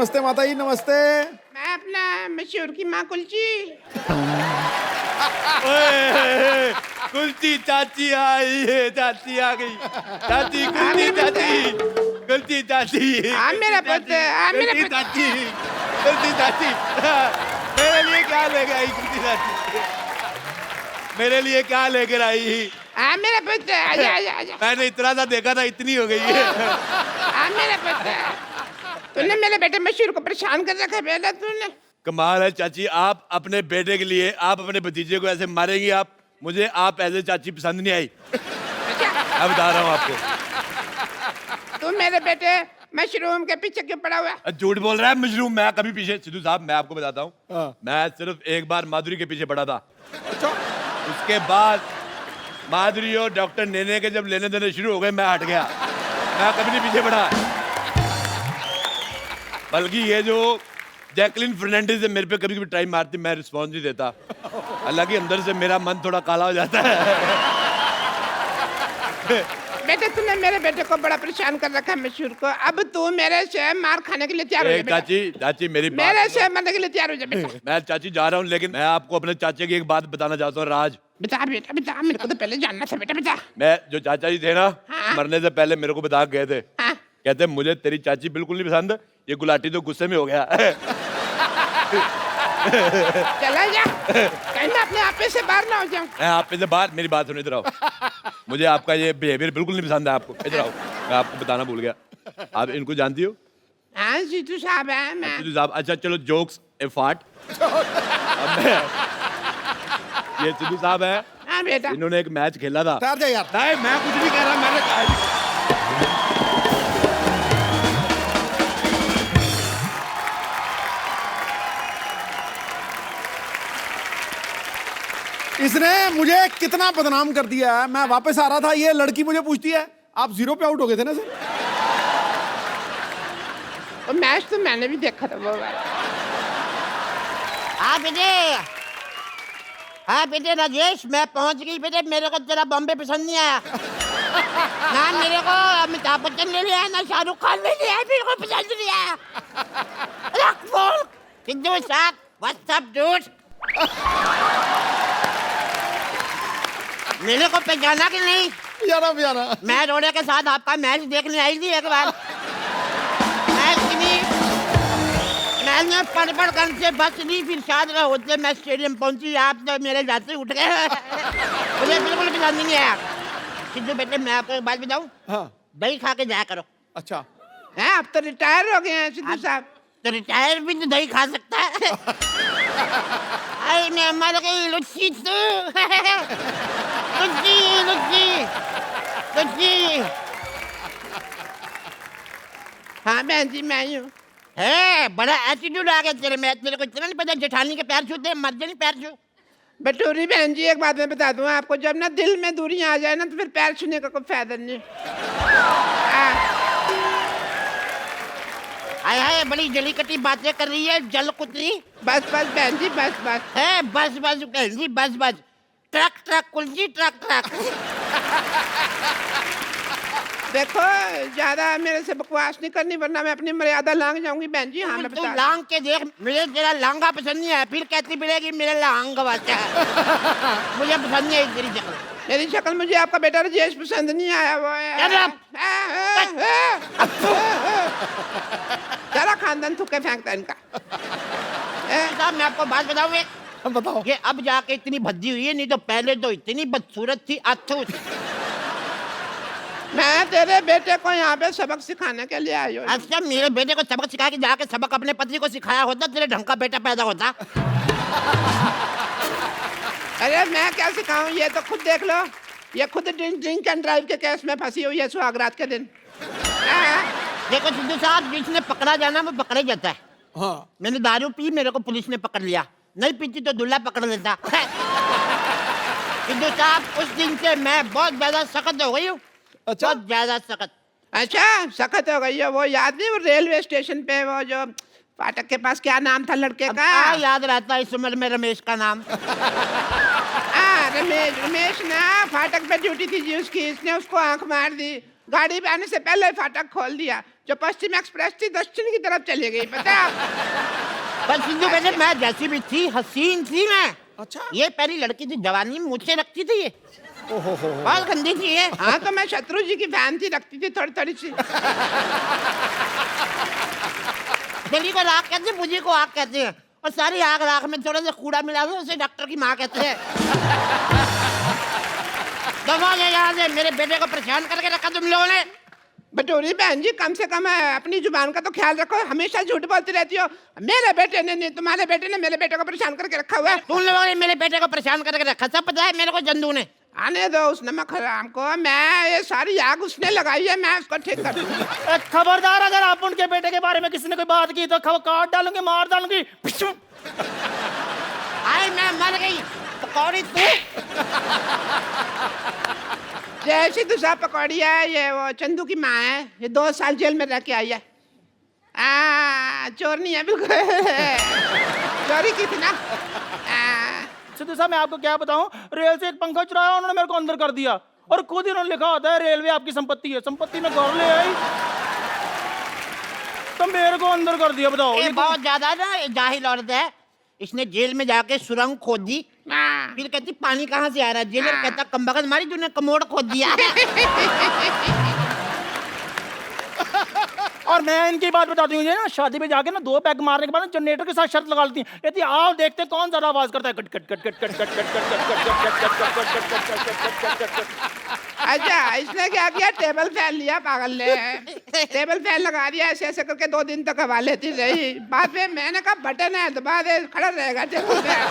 नमस्ते माता जी, नमस्ते। मैं अपना मशहूर की माँ कुलची। कुल्ची चाची आई है, चाची आ गई। चाची कुल्ची चाची, कुल्ची चाची। हाँ मेरा पुत्र, हाँ मेरा कुल्ची पुत्र। चाची, कुल्ची चाची। मेरे लिए क्या लेकर आई कुल्ची चाची? मेरे लिए क्या लेकर आई? हाँ मेरा पुत्र, आजा आजा आजा। मैंने इतना सा देखा था, इतनी हो गई है। हाँ मेरा पुत्र, तूने मेरे बेटे मशहूर को परेशान कर रखा है बेटा तूने। कमाल है चाची, आप अपने बेटे के लिए, आप अपने भतीजे को ऐसे मारेंगी आप? मुझे आप ऐसे चाची पसंद नहीं आई। मैं बता रहा हूँ आपको। तू मेरे बेटे मशरूम के पीछे क्यों पड़ा हुआ है? झूठ बोल रहा है मशरूम, मैं कभी पीछे, सिद्धू साहब मैं आपको बताता हूँ, हाँ। मैं सिर्फ एक बार माधुरी के पीछे पड़ा था। अच्छा, उसके बाद माधुरी और डॉक्टर नेने के जब लेने देने शुरू हो गए, मैं हट गया। मैं कभी नहीं पीछे पड़ा। बल्कि ये जो जैकलिन फर्नांडिस है, मेरे पे कभी कभी टाइम मारती, मैं रिस्पॉन्स नहीं देता। हालांकि अंदर से मेरा मन थोड़ा काला हो जाता है। बेटे तूने मेरे बेटे को बड़ा परेशान कर रखा है मशहूर को। अब तू मेरे से मार खाने के लिए तैयार हो जा बेटा। चाची, चाची मेरी बात मेरे से मरने के लिए तैयार हो जा बेटा। मैं चाची जा रहा हूँ, लेकिन मैं आपको अपने चाचे की एक बात बताना चाहता हूँ। राज, बता बेटा बता, मेरे को तो पहले जानना था बेटा बता। मैं जो चाचा जी थे ना, हाँ। मरने से पहले मेरे को बता गए थे। हाँ। कहते मुझे तेरी चाची बिल्कुल नहीं पसंद, ये गुलाटी तो गुस्से में हो गया। चला जा, कहीं मैं अपने आप से बाहर ना हो जाऊं। मैं आप पे से बाहर, मेरी बात सुनो, इधर आओ। मुझे आपका ये बिहेवियर बिल्कुल नहीं पसंद है आपको। इधर आओ, मैं आपको बताना भूल गया। आप इनको जानती हो? हाँ जीतू साहब है मैं। सिद्धू साहब, अच्छा चलो जोक्स ए फाट। ये सिद्धू साहब है, हाँ बेटा। इन्होंने एक मैच खेला था। ठहर जा यार। नहीं मैं कुछ नहीं कह रहा, मैंने कहा इसने मुझे कितना बदनाम कर दिया है। मैं वापस आ रहा था, ये लड़की मुझे पूछती है आप 0 पे आउट हो गए थे ना सर? वो मैच तो मैंने भी देखा था वो वाला। हाँ बेटे, हाँ बेटे राजेश, मैं पहुंच गई बेटे। मेरे को तेरा बॉम्बे पसंद नहीं आया ना। मेरे को अमिताभ बच्चन ले लिया, ना शाहरुख खान ले लिया, मेरे को पसंद नहीं आया। रख फोन। सिद्धू साहब, व्हाट्स अप डूड? मेरे को पहचाना कि नहीं? यारा प्यारा। मैं रोड़े के साथ आपका मैच देखने आई थी एक बार। मैंने पड़बड़गंज से बस ली, फिर शायद होते मैं स्टेडियम पहुंची, आप तो मेरे जाते ही उठ गए। मुझे बिल्कुल पसंद नहीं आया। सिद्धू बेटे मैं आपको एक बात बताऊं, हाँ, दही खा के जाया करो। अच्छा। हैं अब तो रिटायर हो गए हैं सिद्धू साहब। तो रिटायर भी तो दही खा सकता है। अरे मैं मर गई लुच्ची तू। लुच्ची लुच्ची लुच्ची। हाँ बहन जी मैं ही हूँ। है बड़ा एटीट्यूड आ गया तेरे में। तेरे को इतना नहीं पता जेठानी के पैर छूते, मर्दे नहीं पैर छू। बटूरी बहन जी एक बात मैं बता दूं आपको, जब ना दिल में दूरियां आ जाए ना तो फिर पैर छूने का कोई फायदा नहीं। हाय हाय, बड़ी जली कटी बातें कर रही है जल कुतरी। बस बस बहन जी बस बस। है बस बस बहन जी बस बस। ट्रक ट्रक कुलजी ट्रक ट्रक। देखो ज्यादा मेरे से बकवास नहीं करनी वरना मैं अपनी मर्यादा लांग जाऊंगी बहन जी। हाँ मैं तू बता। लांग के देख, मुझे तेरा लांगा पसंद नहीं है, फिर कहती मिलेगी मेरे लांग बच्चा। मुझे पसंद नहीं है तेरी शक्ल। मेरी शक्ल मुझे आपका बेटा राजेश पसंद नहीं आया। वो सारा खानदान थुक्के फेंकता है इनका। साहब मैं आपको बात बताऊं, बताओ। ये अब जाके इतनी भद्दी हुई है, नहीं तो पहले तो इतनी बदसूरत थी। अथू मैं तेरे बेटे को यहाँ पे सबक सिखाने के लिए आई हूँ। अच्छा, मेरे बेटे को सबक सिखा के जाके सबक अपने पति को सिखाया होता, तेरे ढंग का बेटा पैदा होता। अरे मैं क्या सिखाऊं, ये तो खुद देख लो। ये खुद ड्रिंक एंड ड्राइव के केस में फंसी हुई है सुहागरात के दिन। देखो सिद्धू साहब, जिसने पकड़ा जाना वो पकड़ा जाता है। हाँ, मैंने दारू पी, मेरे को पुलिस ने पकड़ लिया। नहीं पीती तो दूल्हा पकड़ लेता। सिद्धू साहब, उस दिन से मैं बहुत ज्यादा सख्त हो गई हूँ। अच्छा। बहुत ज्यादा सख्त। अच्छा सख्त हो गई है। वो याद नहीं, वो रेलवे स्टेशन पे वो जो फाटक के पास क्या नाम था लड़के का? याद रहता है इस उम्र में रमेश का नाम। रमेश। रमेश ना फाटक पे ड्यूटी थी जी उसकी, इसने उसको आंख मार दी। गाड़ी पे आने से पहले फाटक खोल दिया। जो पश्चिम एक्सप्रेस थी दक्षिण की तरफ चली गई, पता है आप? पर सिद्धू बेटे मैं जैसी भी थी हसीन थी मैं। अच्छा। ये पहली लड़की थी जवानी में मुझसे रखती थी ये। बहुत गंदी थी ये। हाँ तो मैं शत्रु जी की फैन थी, रखती थी थोड़ी थोड़ी सी। दिल्ली को राख कहते हैं, मुझे को आग कहते हैं, और सारी आग राख में थोड़ा सा कूड़ा मिला हुआ उसे डॉक्टर की माँ कहते हैं। दवा ले यहाँ से, मेरे बेटे को परेशान करके रखा तुम लोगों ने। बटोरी बहन जी कम से कम अपनी जुबान का तो ख्याल रखो, हमेशा झूठ बोलती रहती हो। मेरे बेटे ने नहीं, तुम्हारे बेटे ने मेरे बेटे को परेशान करके रखा हुआ है। तुम लोगों ने मेरे बेटे को परेशान करके रखा, सब पता है मेरे को जंदू ने। आने दो उस नमक हराम को, मैं ये सारी आग उसने लगाई है, मैं उसको ठीक कर दूंगी। खबरदार, अगर आप उनके बेटे के बारे में किसी ने कोई बात की तो काट डालूंगी, मार डालूंगी। आई मैं मर गई पकौड़ी तू। जैसी दूसरा पकौड़ी है, ये वो चंदू की माँ है, ये 2 साल जेल में रह के आई है। चोर नहीं है बिल्कुल। चोरी की थी ना। सिद्धू साहब मैं आपको क्या बताऊं, रेल से एक पंखा चुराया उन्होंने, मेरे को अंदर कर दिया, और खुद ही उन्होंने लिखा होता है रेलवे आपकी संपत्ति है। संपत्ति में घर ले आई तो मेरे को अंदर कर दिया। बताओ ये बहुत ज्यादा ना ये जाहिल औरत है। इसने जेल में जाके सुरंग खोद दी, फिर कहती पानी कहाँ से आ रहा है। जेलर कहता कमबख्त मारी तूने कमोड खोद दिया। और मैं इनकी बात बताती हूँ, ना शादी पे जाके ना 2 पैग मारने के बाद जनरेटर के साथ शर्त लगा लेती है, कहती आओ देखते हैं कौन ज्यादा आवाज करता है। Cut cut cut cut cut cut cut cut. अच्छा इसने क्या किया, टेबल फैन लिया पागल ने, टेबल फैन लगा दिया, ऐसे ऐसे करके 2 दिन तक हवा लेती रही। बाद में मैंने कहा बटन है दबा दे, खड़ा रहेगा टेबल फैन।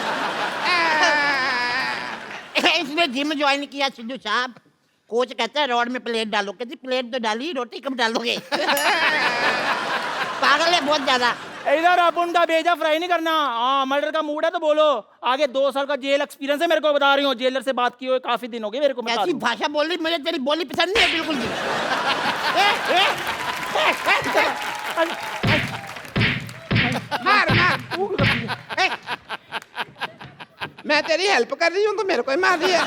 इसने जिम ज्वाइन किया सिद्धू साहब। कोच कहता है रोड में प्लेट डालो, कहती प्लेट तो डाली, रोटी कब डालोगे। पागल है बहुत ज्यादा। इधर आप उनका भेजा फ्राई नहीं करना। हाँ मर्डर का मूड है तो बोलो। आगे 2 साल का जेल एक्सपीरियंस है मेरे को, बता रही हूँ। जेलर से बात की हुई काफी दिन हो गए मेरे को। ऐसी भाषा बोल रही, मुझे तेरी बोली पसंद नहीं है बिल्कुल भी। मार मार। मैं तेरी हेल्प कर रही हूँ तो मेरे को ही मार दिया।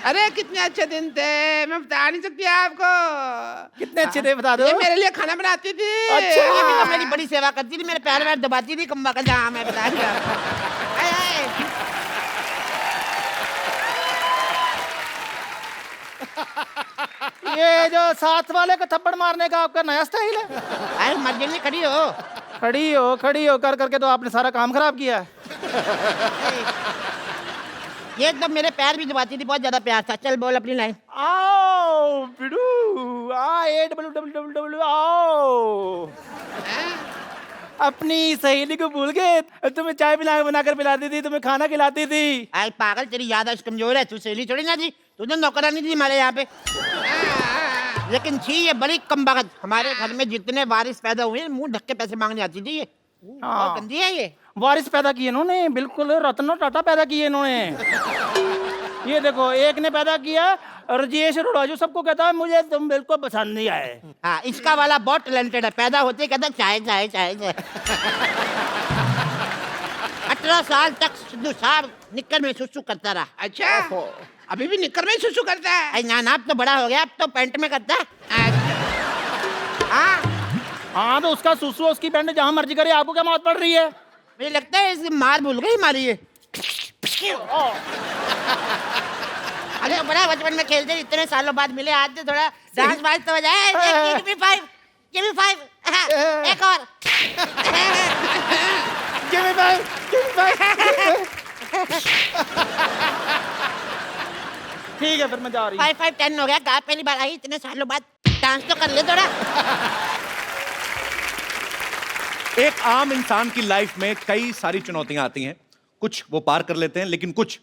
अरे कितने अच्छे दिन थे, मैं बता नहीं सकती आपको। कितने अच्छे थे बता दो। ये मेरे लिए खाना बनाती थी। अच्छा। ये भी तो मेरी बड़ी सेवा करती थी, मेरे पैर वैर दबाती थी कम्बा का। जहाँ मैं बता रही ये जो साथ वाले को थप्पड़ मारने का आपका नया स्टाइल है। अरे मर्जी नहीं खड़ी हो। खड़ी हो कर करके तो आपने सारा काम खराब किया है। ये तो मेरे पैर भी दबाती थी, बहुत ज्यादा प्यार था। चल बोल अपनी लाइन। आओ बिडू आओ। अपनी सहेली को भूल गए, तुम्हें चाय बनाकर पिलाती थी, तुम्हें खाना खिलाती थी। आई पागल तेरी याददाश्त कमजोर है, तू सहेली थोड़ी ना थी, तू तो नौकरानी थी हमारे यहाँ पे। लेकिन थी ये बड़ी कमबख्त। हमारे घर में जितने वारिस पैदा हुए मुंह ढक के पैसे मांगने आती थी ये। बहुत गंदी है ये। वारिस पैदा किए इन्होंने, बिल्कुल रत्न टाटा पैदा किए इन्होंने। ये देखो एक ने पैदा किया राजेश अरोड़ा, जो सबको कहता है मुझे तुम बिल्कुल पसंद नहीं आए। हाँ इसका वाला बहुत टैलेंटेड है, पैदा होते कहता चाय चाय चाय चाय। 18 साल तक सिद्धू साहब निक्कर में सुसु करता रहा। अच्छा अभी भी निक्कर में सुसु करता है? अरे ना अब तो बड़ा हो गया, अब तो पैंट में करता है। हाँ तो उसका सुसु उसकी पैंट जहाँ मर्जी करे, आपको क्या मौत पड़ रही है? मुझे लगता है इसकी मार भूल गई हमारी ये। अरे तो बड़ा बचपन में खेलते, इतने सालों बाद मिले, आज तो थोड़ा डांस वांस तो हो जाए। Give me five, give me five, एक और। Give me five. ठीक है फिर मैं जा रही हूँ। 5 5 10 हो गया। कहा पहली बार आई इतने सालों बाद, डांस तो कर ले थोड़ा। एक आम इंसान की लाइफ में कई सारी चुनौतियां आती हैं, कुछ वो पार कर लेते हैं लेकिन कुछ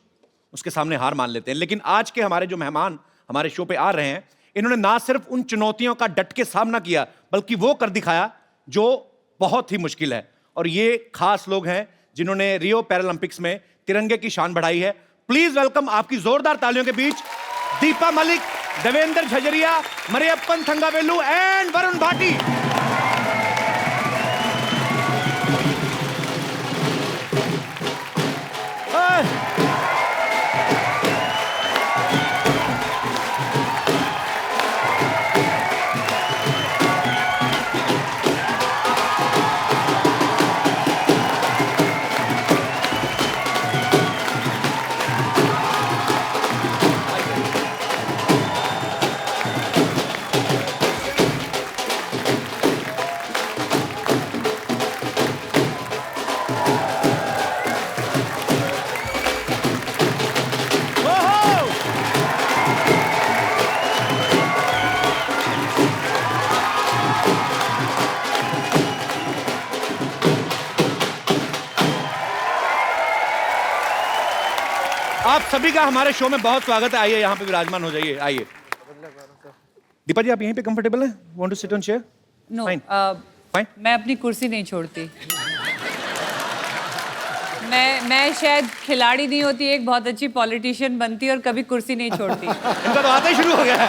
उसके सामने हार मान लेते हैं। लेकिन आज के हमारे जो मेहमान हमारे शो पे आ रहे हैं, इन्होंने ना सिर्फ उन चुनौतियों का डट के सामना किया, बल्कि वो कर दिखाया जो बहुत ही मुश्किल है। और ये खास लोग हैं जिन्होंने रियो पैरालंपिक्स में तिरंगे की शान बढ़ाई है। प्लीज वेलकम आपकी जोरदार तालियों के बीच दीपा मलिक, देवेंद्र झजरिया, मरियप्पन थंगावेलू एंड वरुण भाटी। आप सभी का हमारे शो में बहुत स्वागत है। आइए यहाँ पे विराजमान हो जाइए, आइए। दीपा जी आप यहीं पे कंफर्टेबल हैं? Want to sit on chair? No Fine. Fine. मैं अपनी कुर्सी नहीं छोड़ती। मैं शायद खिलाड़ी नहीं होती, एक बहुत अच्छी पॉलिटिशियन बनती और कभी कुर्सी नहीं छोड़ती। इनका तो आता ही शुरू हो गया है।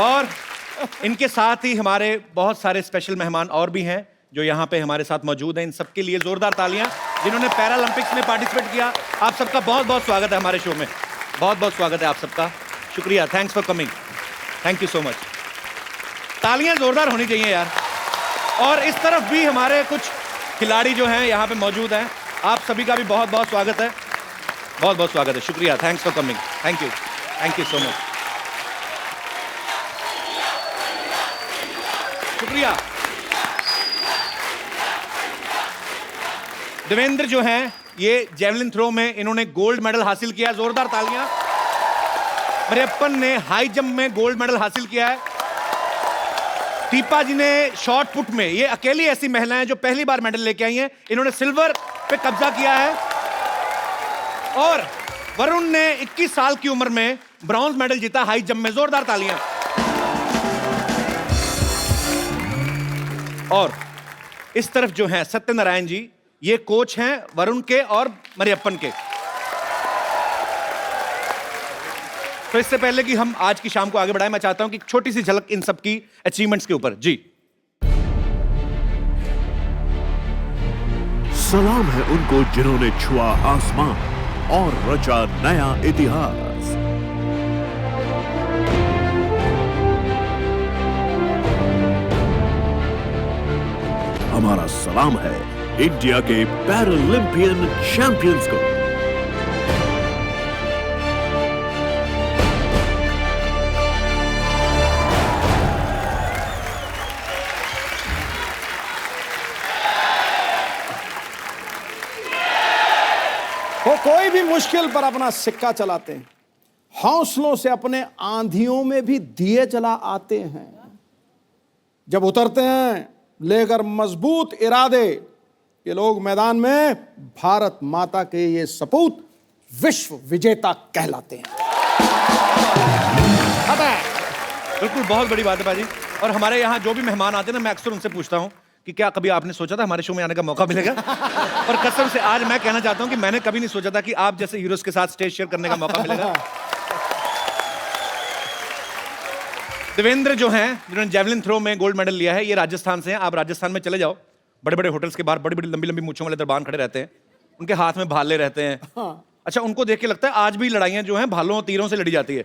और इनके साथ ही हमारे बहुत सारे स्पेशल मेहमान और भी हैं जो यहाँ पे हमारे साथ मौजूद हैं। इन सबके लिए जोरदार तालियां, जिन्होंने पैरालंपिक्स में पार्टिसिपेट किया। आप सबका बहुत बहुत स्वागत है हमारे शो में। बहुत बहुत स्वागत है आप सबका। शुक्रिया, thanks for coming, thank you so much. तालियां जोरदार होनी चाहिए यार। और इस तरफ भी हमारे कुछ खिलाड़ी जो हैं यहाँ पे मौजूद हैं। आप सभी का भी बहुत बहुत स्वागत है, बहुत बहुत स्वागत है। शुक्रिया, thanks for coming, thank you so much. शुक्रिया। देवेंद्र जो हैं ये जेवलिन थ्रो में इन्होंने गोल्ड मेडल हासिल किया, जोरदार तालियां। मरियप्पन ने हाई जंप में गोल्ड मेडल हासिल किया है। दीपा जी ने शॉर्ट पुट में, ये अकेली ऐसी महिला हैं जो पहली बार मेडल लेके आई हैं, इन्होंने सिल्वर पे कब्जा किया है। और वरुण ने 21 साल की उम्र में ब्रॉन्ज मेडल जीता हाई जंप में, जोरदार तालियां। और इस तरफ जो हैं सत्यनारायण जी, ये कोच हैं वरुण के और मरियप्पन के। तो इससे पहले कि हम आज की शाम को आगे बढ़ाएं, मैं चाहता हूं कि छोटी सी झलक इन सब की अचीवमेंट्स के ऊपर। जी, सलाम है उनको जिन्होंने छुआ आसमान और रचा नया इतिहास। हमारा सलाम है इंडिया के पैरालंपियन चैंपियंस को। वो कोई भी मुश्किल पर अपना सिक्का चलाते हैं, हौसलों से अपने आंधियों में भी दिए जला आते हैं। जब उतरते हैं लेकर मजबूत इरादे, ये लोग मैदान में भारत माता के ये सपूत विश्व विजेता कहलाते हैं। बिल्कुल, बहुत बड़ी बात है बाजी। और हमारे यहाँ जो भी मेहमान आते हैं ना, मैं अक्सर उनसे पूछता हूँ कि क्या कभी आपने सोचा था हमारे शो में आने का मौका मिलेगा? और कसम से आज मैं कहना चाहता हूँ कि मैंने कभी नहीं सोचा था कि आप जैसे हीरोज के साथ स्टेज शेयर करने का मौका मिलेगा। देवेंद्र जो हैं, जिन्होंने जेवलिन थ्रो में गोल्ड मेडल लिया है, ये राजस्थान से हैं। आप राजस्थान में चले जाओ, बड़े बड़े होटल्स के बाहर बड़ी बड़ी लंबी लंबी मूंछों वाले दरबान खड़े रहते हैं, उनके हाथ में भाले रहते हैं। अच्छा, उनको देख के लगता है आज भी लड़ाइयां जो हैं भालों तीरों से लड़ी जाती है।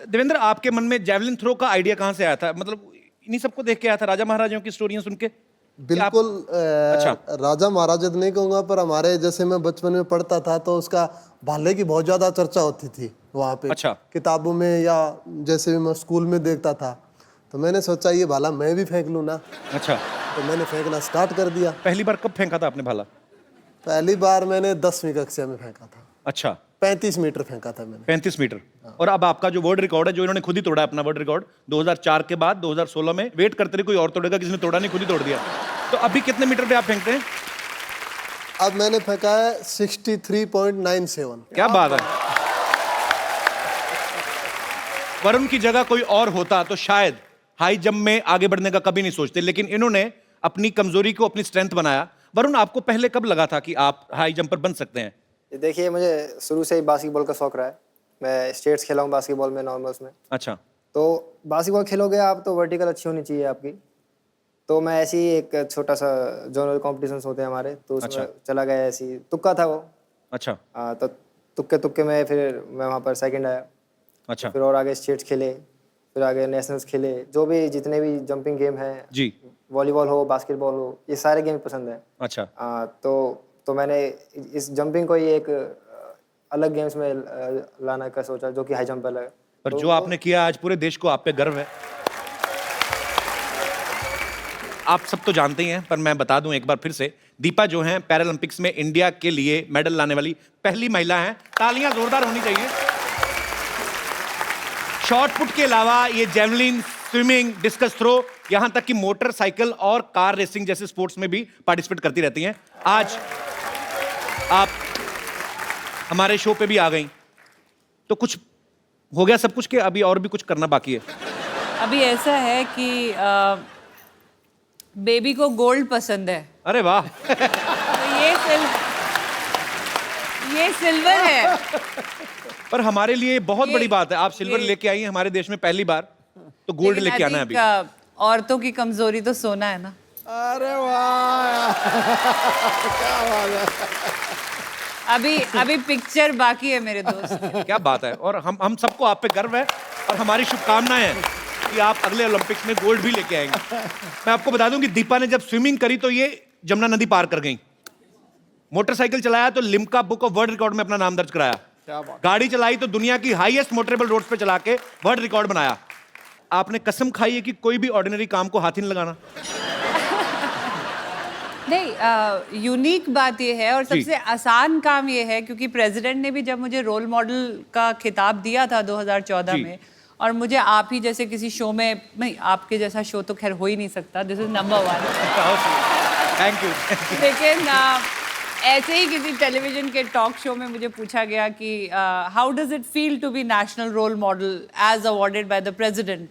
देवेंद्र, आपके मन में जेवलिन थ्रो का आइडिया कहाँ से आया था? मतलब इन्हीं सबको देख के आया था, राजा महाराजाओं की स्टोरियां सुन के? बिल्कुल। अच्छा। राजा महाराजा तो नहीं कहूँगा, पर हमारे जैसे मैं बचपन में पढ़ता था तो उसका भाले की बहुत ज्यादा चर्चा होती थी वहाँ पे। अच्छा। किताबों में या जैसे भी मैं स्कूल में देखता था, तो मैंने सोचा ये भाला मैं भी फेंक लूँ ना। अच्छा, तो मैंने फेंकना स्टार्ट कर दिया। पहली बार कब फेंका था आपने भाला? पहली बार मैंने 10वीं कक्षा में फेंका था। अच्छा, 35 मीटर फेंका था मैंने। 35 मीटर। और अब आपका जो वर्ल्ड रिकॉर्ड है, जो इन्होंने खुद ही तोड़ा अपना वर्ल्ड रिकॉर्ड 2004 के बाद 2016 में, वेट करते रहे कोई और तोड़ेगा, किसी ने तोड़ा नहीं, खुद ही तोड़ दिया। तो अभी कितने मीटर पे आप फेंकते हैं? अब मैंने फेंका है 63.97। क्या बात है। वरुण की जगह कोई और होता तो शायद हाई जंप में आगे बढ़ने का कभी नहीं सोचते, लेकिन इन्होंने अपनी कमजोरी को अपनी स्ट्रेंथ बनाया। वरुण, आपको पहले कब लगा था कि आप हाई जंपर बन सकते हैं? देखिए, मुझे शुरू से ही बास्केटबॉल का शौक रहा है। मैं स्टेट्स खेला हूँ बास्केटबॉल में, नॉर्मल्स में। अच्छा। तो बास्केटबॉल खेलोगे आप तो वर्टिकल अच्छी होनी चाहिए आपकी। तो मैं ऐसे ही एक छोटा सा जोनल कॉम्पिटिशन्स होते हैं हमारे, तो उसमें अच्छा। चला गया, ऐसे ही तुक्का था वो। अच्छा। तो तुक्के तुक्के में फिर मैं वहाँ पर सेकंड आया। अच्छा। फिर और आगे स्टेट्स खेले, फिर आगे नेशनल्स खेले। जो भी जितने भी जंपिंग गेम हैं जी, वॉलीबॉल हो, बास्केटबॉल हो, ये सारे गेम पसंद है। अच्छा। तो मैंने इस जंपिंग को ही एक अलग गेम्स में लाना का सोचा, जो कि हाई जंप है। पर जो आपने किया, आज पूरे देश को आप पे गर्व है। आप सब तो जानते ही हैं, पर मैं बता दूं एक बार फिर से, दीपा जो हैं पैरालंपिक्स में इंडिया के लिए मेडल लाने वाली पहली महिला हैं। तालियां जोरदार होनी चाहिए। शॉर्ट पुट के अलावा ये जेवलिन, स्विमिंग, डिस्कस थ्रो, यहां तक कि मोटरसाइकिल और कार रेसिंग जैसे स्पोर्ट्स में भी पार्टिसिपेट करती रहती हैं। आज आप हमारे शो पे भी आ गई, तो कुछ हो गया सब कुछ के अभी और भी कुछ करना बाकी है? अभी ऐसा है कि बेबी को गोल्ड पसंद है, अरे वाह। तो ये सिल्वर है। पर हमारे लिए बहुत ये- बड़ी बात है, आप सिल्वर ये- लेके आई हैं हमारे देश में पहली बार, तो गोल्ड लेकिन लेके I आना है think, अभी। औरतों की कमजोरी तो सोना है ना। अरे वाह, क्या बात है। अभी पिक्चर बाकी है मेरे दोस्त। क्या बात है। और हम सबको आप पे गर्व है और हमारी शुभकामनाएं हैं कि आप अगले ओलंपिक्स में गोल्ड भी लेके आएंगे। मैं आपको बता दूं कि दीपा ने जब स्विमिंग करी तो ये जमुना नदी पार कर गई, मोटरसाइकिल चलाया तो Limca book of world record में अपना नाम दर्ज कराया, गाड़ी चलाई तो दुनिया की हाईएस्ट मोटरेबल रोड्स पे चला के वर्ल्ड रिकॉर्ड बनाया। आपने कसम खाई है कि कोई भी ऑर्डिनरी काम को हाथ ही नहीं लगाना। नहीं, यूनिक बात ये है और सबसे आसान काम ये है क्योंकि प्रेसिडेंट ने भी जब मुझे रोल मॉडल का खिताब दिया था 2014 जी। में, और मुझे आप ही जैसे किसी शो में, नहीं आपके जैसा शो तो खैर हो ही नहीं सकता, this is number 1, thank you. लेकिन ऐसे ही किसी टेलीविजन के टॉक शो में मुझे पूछा गया कि how does it feel to be national role model as awarded by the president.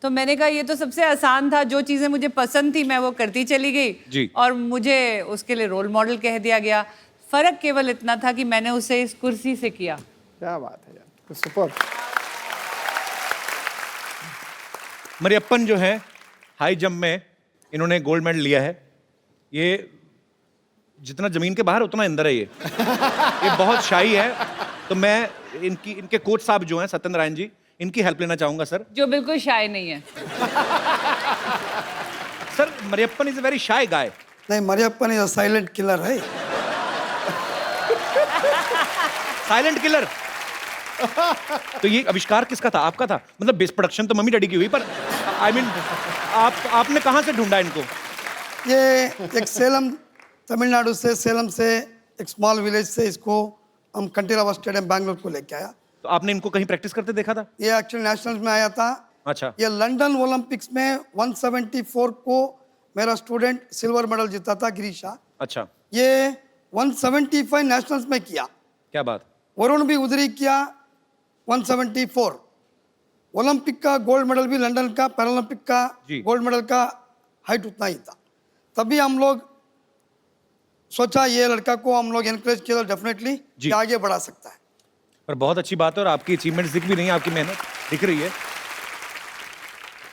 तो मैंने कहा ये तो सबसे आसान था, जो चीज़ें मुझे पसंद थी मैं वो करती चली जी। गई और मुझे उसके लिए रोल मॉडल कह दिया गया। फ़र्क केवल इतना था कि मैंने उसे इस कुर्सी से किया। क्या बात है यार, सुपर। मरियप्पन जो है हाई जंप में इन्होंने गोल्ड मेडल लिया है। ये जितना जमीन के बाहर उतना अंदर है ये बहुत शाही है। तो मैं इनके कोच साहब जो हैं सत्येंद्र नारायण जी, इनकी हेल्प लेना चाहूंगा सर। जो बिल्कुल शाय नहीं है। Sir Mariyappan is a very shy guy. नहीं, Mariyappan is a silent killer है। Silent killer. तो ये आविष्कार किसका था? आपका था? मतलब बेस प्रोडक्शन तो मम्मी डैडी की हुई, पर आई मीन आपने कहाँ से ढूंढा इनको? ये एक सेलम, तमिलनाडु से, सेलम से एक स्मॉल विलेज से इसको हम कंटीरावा स्टेडियम बैंगलोर को लेके आया। तो आपने इनको कहीं प्रैक्टिस करते देखा था? ये एक्चुअली नेशनल्स में आया था। अच्छा। ये लंदन ओलंपिक्स में 174 को मेरा स्टूडेंट सिल्वर मेडल जीता था, गिरीशा। अच्छा। ये 175 नेशनल्स में किया। क्या बात। वरुण भी उधर ही किया 174। ओलंपिक का गोल्ड मेडल भी लंदन का, पैरालंपिक का गोल्ड मेडल का हाइट उतना ही था। तभी हम लोग सोचा ये लड़का को हम लोग एनकरेज किया डेफिनेटली आगे बढ़ा सकता है। पर बहुत अच्छी बात है और आपकी अचीवमेंट्स दिख भी रही हैं, आपकी मेहनत दिख रही है।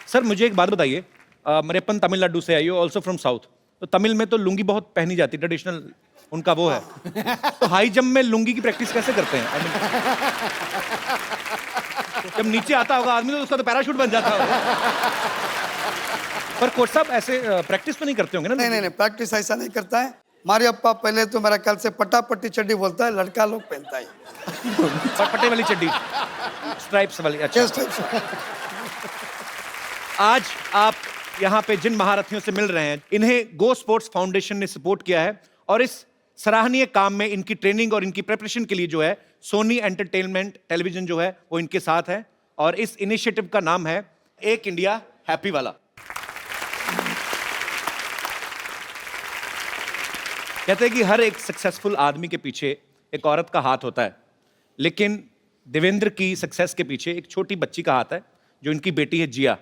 सर मुझे एक बात बताइए, मरियप्पन तमिलनाडु से आई हो, ऑल्सो फ्रॉम साउथ, तो तमिल में तो लुंगी बहुत पहनी जाती, ट्रेडिशनल उनका वो है। तो हाई जंप में लुंगी की प्रैक्टिस कैसे करते हैं? जब नीचे आता होगा आदमी तो उसका तो पैराशूट बन जाता होगा। पर कोच साहब ऐसे प्रैक्टिस तो नहीं करते होंगे ना? नहीं, प्रैक्टिस ऐसा नहीं करता है। मारियप्पा पहले तो मेरा ख्याल से पट्टी चड्डी बोलता है, लड़का लोग पहनता है पट्टे वाली चड्डी, स्ट्राइप्स वाली। अच्छा। आज आप यहाँ पे जिन महारथियों से मिल रहे हैं, इन्हें गो स्पोर्ट्स फाउंडेशन ने सपोर्ट किया है और इस सराहनीय काम में इनकी ट्रेनिंग और इनकी प्रिपरेशन के लिए जो है सोनी एंटरटेनमेंट टेलीविजन जो है वो इनके साथ है और इस इनिशिएटिव का नाम है एक इंडिया हैप्पी वाला। कहते हैं कि हर एक सक्सेसफुल आदमी के पीछे एक औरत का हाथ होता है, लेकिन देवेंद्र की सक्सेस के पीछे एक छोटी बच्ची का हाथ है जो इनकी बेटी है जिया।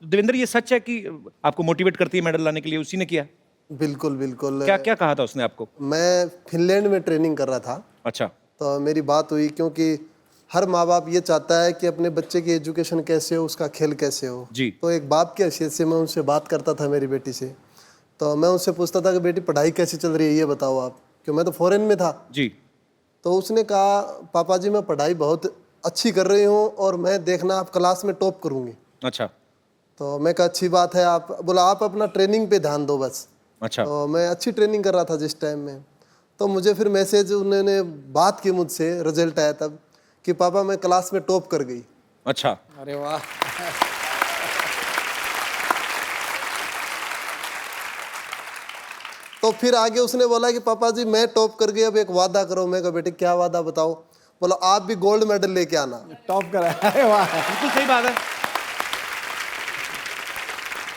देवेंद्र ये सच है कि आपको मोटिवेट करती है मेडल लाने के लिए? उसी ने किया? बिल्कुल बिल्कुल। क्या क्या कहा था उसने आपको? मैं फिनलैंड में ट्रेनिंग कर रहा था। अच्छा। तो मेरी बात हुई, क्योंकि हर माँ बाप ये चाहता है कि अपने बच्चे की एजुकेशन कैसे हो, उसका खेल कैसे हो जी। तो एक बाप की हैसियत से मैं उनसे बात करता था मेरी बेटी से। तो मैं उससे पूछता था कि बेटी पढ़ाई कैसी चल रही है ये बताओ आप, क्यों मैं तो फॉरेन में था जी। तो उसने कहा पापा जी मैं पढ़ाई बहुत अच्छी कर रही हूँ और मैं देखना आप क्लास में टॉप करूँगी। अच्छा। तो मैं कहा अच्छी बात है। आप बोला आप अपना ट्रेनिंग पे ध्यान दो बस। अच्छा। तो मैं अच्छी ट्रेनिंग कर रहा था जिस टाइम में, तो मुझे फिर मैसेज उन्होंने बात की मुझसे, रिजल्ट आया तब कि पापा मैं क्लास में टॉप कर गई। अच्छा। अरे वाह। तो फिर आगे उसने बोला कि पापा जी मैं टॉप कर गई, अब एक वादा करो। मैं कहा बेटे क्या वादा बताओ? बोला आप भी गोल्ड मेडल लेके आना। टॉप करा। अरे वाह, बिल्कुल सही बात है।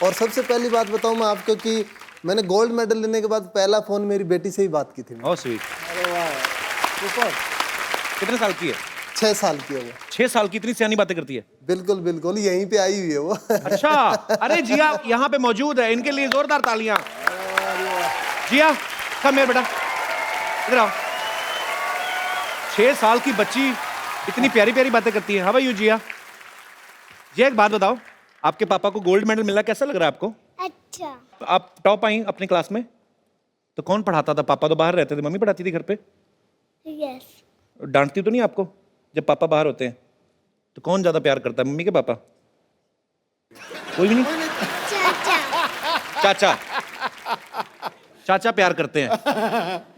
और सबसे पहली बात बताऊं मैं आपको कि मैंने गोल्ड मेडल लेने के बाद पहला फोन मेरी बेटी से ही बात की थी। बहुत स्वीट। अरे वाह, सुपर। कितने साल की है? 6 साल की है वो। 6 साल की, इतनी सियानी बातें करती है? बिल्कुल बिल्कुल, यहीं पे आई हुई है वो। अच्छा, अरे जिया यहाँ पे मौजूद है, इनके लिए जोरदार तालियां। जिया कम मेरे बेटा, इधर आओ। 6 साल की बच्ची इतनी प्यारी प्यारी बातें करती है। हाउ आर यू जिया? जिया एक बात बताओ, आपके पापा को गोल्ड मेडल मिला, कैसा लग रहा है आपको? अच्छा। तो आप टॉप आई अपनी क्लास में, तो कौन पढ़ाता था? पापा तो बाहर रहते थे, मम्मी पढ़ाती थी घर पे? यस। डांटती तो नहीं आपको जब पापा बाहर होते हैं? तो कौन ज्यादा प्यार करता है, मम्मी के पापा? कोई भी नहीं? चाचा। चाचा। चाचा प्यार करते हैं,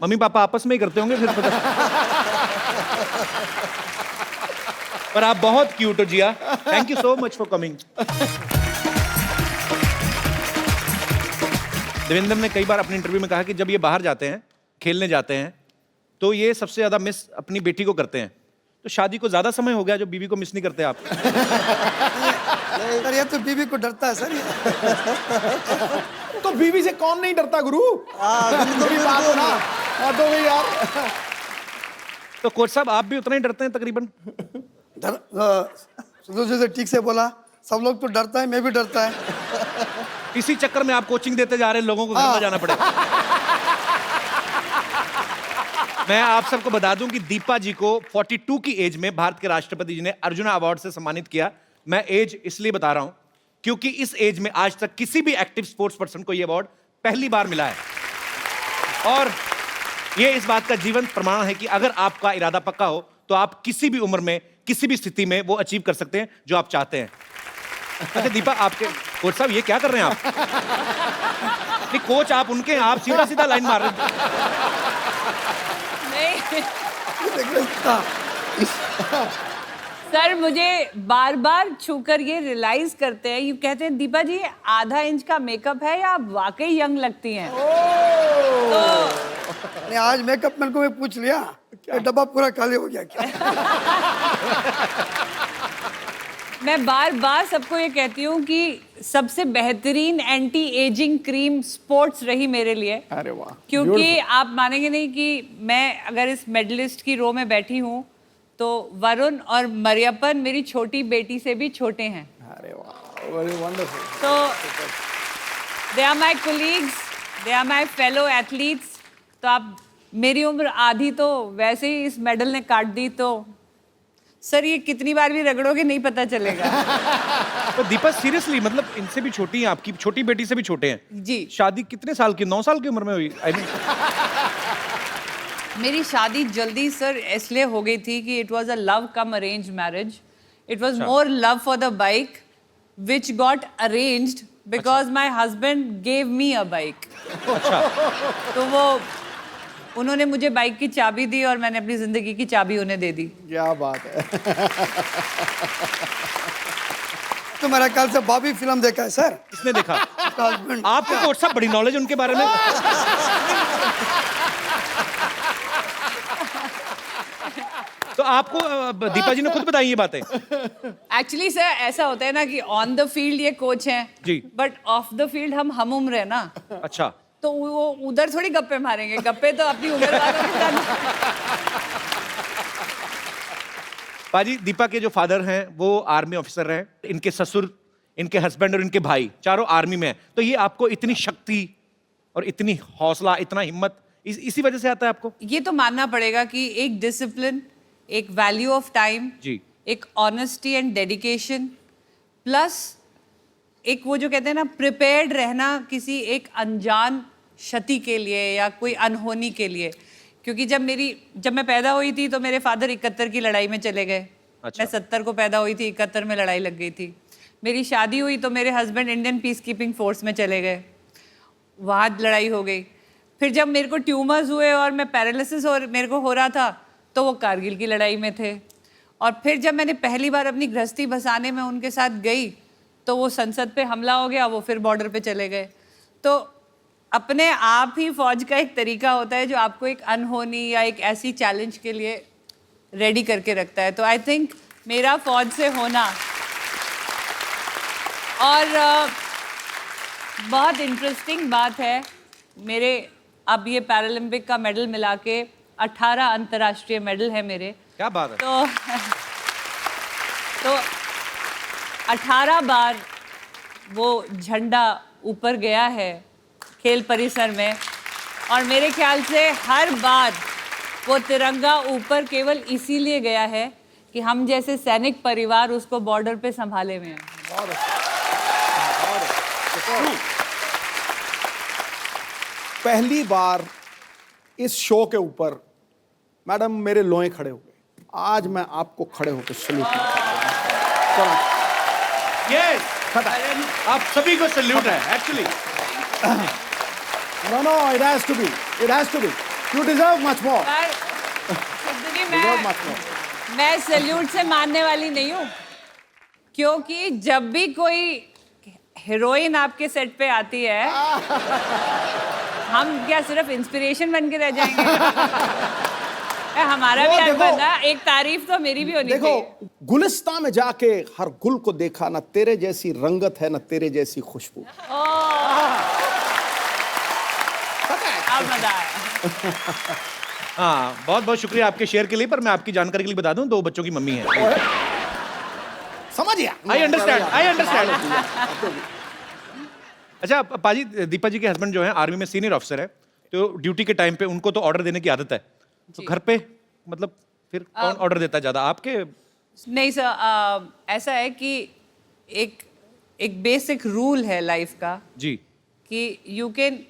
मम्मी पापा आपस में ही करते होंगे फिर पता। पर आप बहुत क्यूट हो Jiya, thank you so much for coming. Devendra ने कई बार अपने इंटरव्यू में कहा कि जब ये बाहर जाते हैं, खेलने जाते हैं, तो ये सबसे ज्यादा मिस अपनी बेटी को करते हैं। तो शादी को ज्यादा समय हो गया जो बीवी को मिस नहीं करते आप? सर ये तो बीवी को डरता है सर ये। तो बीवी से कौन नहीं डरता गुरु? मेरी बात हो ना। तो भाई यार, तो कोच साहब आप भी उतना ही डरते हैं तकरीबन? सुधीर जी ठीक से बोला, सब लोग तो डरता है, मैं भी डरता है। इसी चक्कर में आप कोचिंग देते जा रहे हैं, लोगों को घर में जाना पड़ेगा। मैं आप सबको बता दूं कि दीपा जी को 42 की एज में भारत के राष्ट्रपति जी ने अर्जुना अवार्ड से सम्मानित किया। मैं एज इसलिए बता रहा हूं क्योंकि इस एज में आज तक किसी भी एक्टिव स्पोर्ट्स पर्सन को यह अवार्ड पहली बार मिला है। और यह इस बात का जीवंत प्रमाण है कि अगर आपका इरादा पक्का हो तो आप किसी भी उम्र में, किसी भी स्थिति में वो अचीव कर सकते हैं जो आप चाहते हैं। अच्छा दीपा, आपके कोच साहब ये क्या कर रहे हैं आप? नहीं कोच आप उनके हैं, आप सीधा सीधा लाइन मार रहे हैं। सर मुझे बार बार छूकर ये रियलाइज करते हैं, ये कहते हैं दीपा जी आधा इंच का मेकअप है या आप वाकई यंग लगती हैं। नहीं, आज मेकअप मैन को मैं पूछ लिया, डब्बा पूरा खाली हो गया क्या? मैं बार बार सबको ये कहती हूँ कि सबसे बेहतरीन एंटी एजिंग क्रीम स्पोर्ट्स रही मेरे लिए। अरे वाह, क्योंकि आप मानेंगे नहीं कि मैं अगर इस मेडलिस्ट की रो में बैठी हूँ तो वरुण और मरियप्पन मेरी छोटी बेटी से भी छोटे हैं। अरे वाह, वेरी वंडरफुल। तो they are my colleagues, they are my fellow athletes. तो आप मेरी उम्र आधी तो वैसे ही इस मेडल ने काट दी, तो सर ये कितनी बार भी रगड़ोगे नहीं पता चलेगा। तो दीपा सीरियसली, मतलब इनसे भी छोटी हैं, आपकी छोटी बेटी से भी छोटे हैं जी। शादी कितने साल की, 9 साल की उम्र में हुई? आई मीन मेरी शादी जल्दी सर इसलिए हो गई थी कि it was a love come arrange marriage. It was more love for the bike which got arranged because my husband gave me a bike. अच्छा। तो वो उन्होंने मुझे बाइक की चाबी दी और मैंने अपनी जिंदगी की चाबी उन्हें दे दी। क्या बात है। तो मेरा ख्याल से बॉबी फिल्म देखा है सर। किसने देखा? हस्बैंड। आपको कोच साहब बड़ी नॉलेज उनके बारे में। तो आपको दीपा जी ने खुद बताई ये बातें? एक्चुअली सर ऐसा होता है ना कि ऑन द फील्ड ये कोच हैं जी, बट ऑफ द फील्ड हम उम्र है ना। अच्छा। तो वो उधर थोड़ी गप्पे मारेंगे, गप्पे तो अपनी उम्र वालों के साथ। पाजी, दीपा के जो फादर हैं वो आर्मी ऑफिसर रहे, इनके ससुर, इनके हस्बैंड और इनके भाई चारों आर्मी में हैं। तो ये आपको इतनी शक्ति और इतनी हौसला, इतना हिम्मत इसी वजह से आता है आपको? ये तो मानना पड़ेगा कि एक डिसिप्लिन, एक वैल्यू ऑफ टाइम जी, एक ऑनेस्टी एंड डेडिकेशन, प्लस एक वो जो कहते हैं ना प्रिपेयर्ड रहना किसी एक अनजान क्षति के लिए या कोई अनहोनी के लिए। क्योंकि जब मैं पैदा हुई थी तो मेरे फादर 71 की लड़ाई में चले गए। अच्छा। मैं 70 को पैदा हुई थी, 71 में लड़ाई लग गई थी। मेरी शादी हुई तो मेरे husband Indian peace keeping force में चले गए, वहाँ लड़ाई हो गई। फिर जब मेरे को ट्यूमर्स हुए और मैं पैरालिसिस और मेरे को हो रहा था तो वो कारगिल की लड़ाई में थे। और फिर जब मैंने पहली बार अपनी गृहस्थी बसाने में उनके साथ गई तो वो संसद पे हमला हो गया, वो फिर बॉर्डर पे चले गए। तो अपने आप ही फौज का एक तरीका होता है जो आपको एक अनहोनी या एक ऐसी चैलेंज के लिए रेडी करके रखता है। तो आई थिंक मेरा फौज से होना और बहुत इंटरेस्टिंग बात है, मेरे अब ये पैरालंपिक का मेडल मिला के 18 अंतर्राष्ट्रीय मेडल है मेरे। क्या बात है। तो 18 बार वो झंडा ऊपर गया है खेल परिसर में, और मेरे ख्याल से हर बार वो तिरंगा ऊपर केवल इसीलिए गया है कि हम जैसे सैनिक परिवार उसको बॉर्डर पे संभाले हुए हैं। पहली बार इस शो के ऊपर मैडम मेरे लोए खड़े हो गए। आज मैं आपको खड़े होकर सल्यूट करता हूं। यस, आप सभी को सल्यूट है actually. No, it has to be. It has to be. You deserve much more. मैं सैल्यूट से मानने वाली नहीं हूँ, क्योंकि जब भी कोई हीरोइन आपके सेट पे आती है, हम क्या सिर्फ इंस्पिरेशन बन के रह जाएंगे? हमारा भी हक बनना, एक तारीफ तो मेरी भी होनी चाहिए। देखो, गुलिस्तान में जाके हर गुल को देखा, ना तेरे जैसी रंगत है ना तेरे जैसी खुशबू। मजा आया। हाँ, बहुत बहुत शुक्रिया आपके शेयर के लिए, पर मैं आपकी जानकारी के लिए बता दूं, 2 बच्चों की मम्मी है। समझ गया? I understand. अच्छा पाजी, दीपा जी के हस्बैंड जो हैं आर्मी में सीनियर ऑफिसर है, तो ड्यूटी के टाइम पे उनको तो ऑर्डर देने की आदत है, तो घर पे मतलब फिर कौन ऑर्डर देता है ज्यादा, आपके? नहीं सर, ऐसा है कि एक बेसिक रूल है लाइफ का जी, कि you can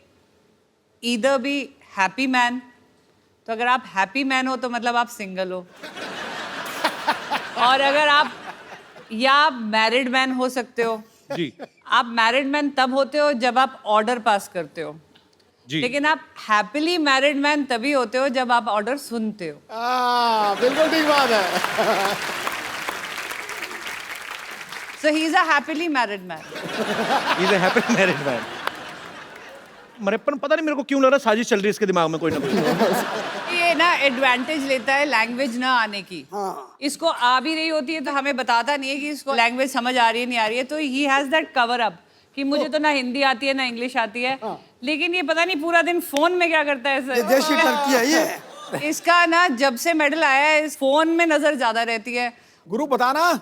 either be happy man, तो अगर आप हैप्पी मैन हो तो मतलब आप सिंगल हो, और अगर आप मैरिड मैन हो सकते हो जी। आप मैरिड मैन तब होते हो जब आप ऑर्डर पास करते हो जी। लेकिन आप हैप्पीली मैरिड मैन तभी होते हो जब आप ऑर्डर सुनते हो। बिल्कुल ठीक बात है। So he is a happily married man. He's a happy married man. मरेपन पता नहीं मेरे को क्यों लग रहा है साजिश चल रही है इसके दिमाग में कोई ना कोई। ये ना एडवांटेज लेता है लैंग्वेज ना आने की। इसको आ भी रही होती है तो हमें बताता नहीं है कि इसको लैंग्वेज समझ आ रही है नहीं आ रही है, तो he has that cover up कि मुझे तो ना हिंदी आती है ना इंग्लिश आती है, लेकिन ये पता नहीं पूरा दिन फोन में क्या करता है सर। देशी टर्की है ये। इसका ना जब से मेडल आया है इस फोन में नजर ज्यादा रहती है। गुरु बताना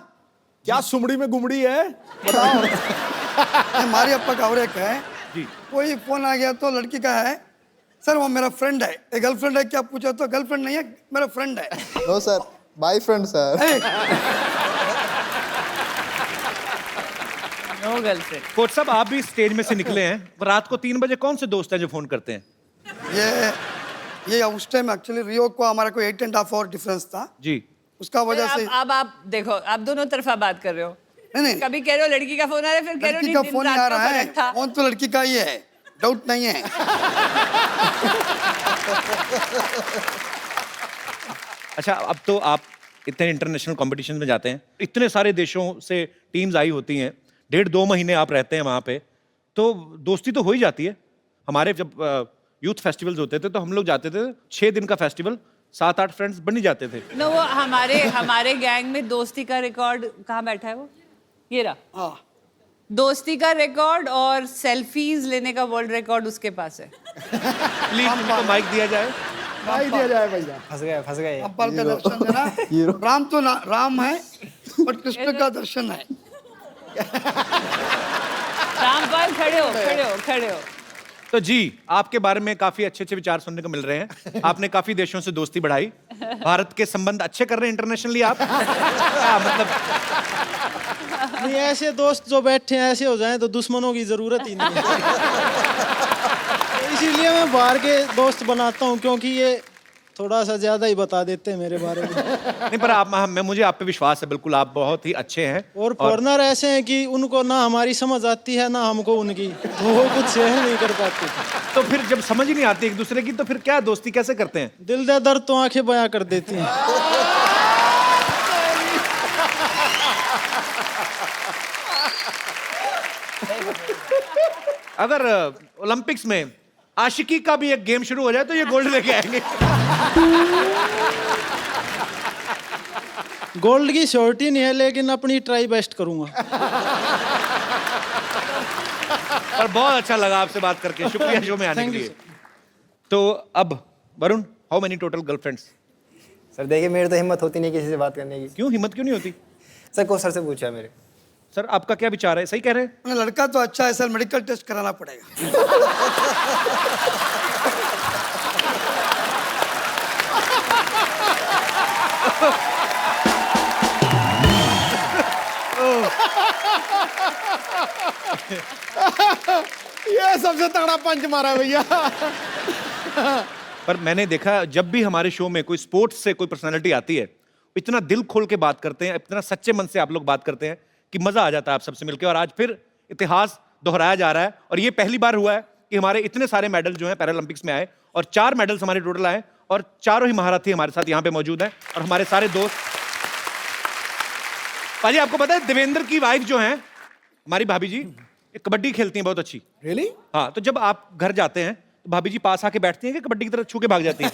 क्या सुमड़ी में गुमड़ी है, बताओ। हमारे अप्पा का और एक है जी, कोई फोन आ गया तो लड़की का है, सर वो मेरा फ्रेंड है, एक गर्लफ्रेंड है क्या पूछा तो गर्लफ्रेंड नहीं है मेरा फ्रेंड है। No sir, boyfriend sir. No girlfriend. Coach साहब आप भी स्टेज में से निकले हैं, रात को 3 बजे कौन से दोस्त हैं जो फोन करते हैं? ये उस टाइम एक्चुअली रियो को हमारा कोई 8.5 आवर डिफरेंस था जी, उसका वजह से। अब आप देखो, आप दोनों तरफा बात कर रहे हो। नहीं, कभी कह रहे हो लड़की का फोन आ रहा है, फिर कह रहे हो लड़की का दिन फोन रात आ का रहा है, फर्क था। फोन तो लड़की का ही है, डाउट नहीं है। अच्छा अब तो आप इतने इंटरनेशनल कॉम्पिटिशन में जाते हैं, इतने सारे देशों से टीम्स आई होती हैं, 1.5-2 महीने आप रहते हैं वहाँ पे, तो दोस्ती तो हो ही जाती है। हमारे जब यूथ फेस्टिवल्स होते थे तो हम लोग जाते थे, 6 दिन का फेस्टिवल, 7-8 फ्रेंड्स बन ही जाते थे। नो वो हमारे गैंग में दोस्ती का रिकॉर्ड कहाँ बैठा है वो, ये रहा। दोस्ती का रिकॉर्ड और सेल्फीज लेने का वर्ल्ड रिकॉर्ड उसके पास है। प्लीज उनको माइक दिया जाए। माइक दिया जाए भैया। फंस गए। अब्बाल का दर्शन है ना, राम तो राम है बट कृष्ण का दर्शन है। रामपाल खड़े हो। तो जी आपके बारे में काफी अच्छे विचार सुनने को मिल रहे हैं। आपने काफी देशों से दोस्ती बढ़ाई, भारत के संबंध अच्छे कर रहे हैं इंटरनेशनली आप। क्या मतलब? नहीं, ऐसे दोस्त जो बैठे हैं ऐसे हो जाएं तो दुश्मनों की जरूरत ही नहीं है। इसीलिए मैं बाहर के दोस्त बनाता हूँ, क्योंकि ये थोड़ा सा ज्यादा ही बता देते हैं मेरे बारे में। नहीं पर मुझे आप पे विश्वास है, बिल्कुल आप बहुत ही अच्छे हैं। और फॉरनर ऐसे हैं कि उनको ना हमारी समझ आती है ना हमको उनकी, तो वो कुछ सहन नहीं कर पाते। तो फिर जब समझ ही नहीं आती एक दूसरे की तो फिर क्या दोस्ती कैसे करते हैं? दिल दे दर्द तो आंखें बयां कर देती हैं। अगर ओलंपिक्स में आशिकी का भी एक गेम शुरू हो जाए तो ये गोल्ड लेके आएंगे। गोल्ड की श्योरिटी नहीं है, लेकिन अपनी ट्राई बेस्ट करूंगा। और बहुत अच्छा लगा आपसे बात करके, शुक्रिया शो में आने के लिए। तो अब Varun, how many total girlfriends? Sir देखिए मेरी तो हिम्मत होती नहीं किसी से बात करने की। क्यों हिम्मत क्यों नहीं होती? सर को सर से पूछा मेरे। सर आपका क्या विचार है, सही कह रहे हैं? लड़का तो अच्छा है सर, मेडिकल टेस्ट कराना पड़ेगा। ये सबसे तगड़ा पंच मारा है भैया। पर मैंने देखा जब भी हमारे शो में कोई स्पोर्ट्स से कोई पर्सनालिटी आती है, इतना दिल खोल के बात करते हैं, इतना सच्चे मन से आप लोग बात करते हैं कि मजा आ जाता है आप सबसे मिलकर। और आज फिर इतिहास दोहराया जा रहा है और ये पहली बार हुआ है कि हमारे इतने सारे मेडल जो हैं पैरालंपिक्स में आए और 4 मेडल्स हमारे टोटल आए और चारों ही महारथी हमारे साथ यहाँ पे मौजूद हैं और हमारे सारे दोस्त। पाजी आपको पता है देवेंद्र की वाइफ जो है हमारी भाभी जी, कबड्डी खेलती हैं बहुत अच्छी। रियली? हाँ, तो जब आप घर जाते हैं तो भाभी जी पास आके बैठती हैं कि कबड्डी की तरफ छू के भाग जाती हैं?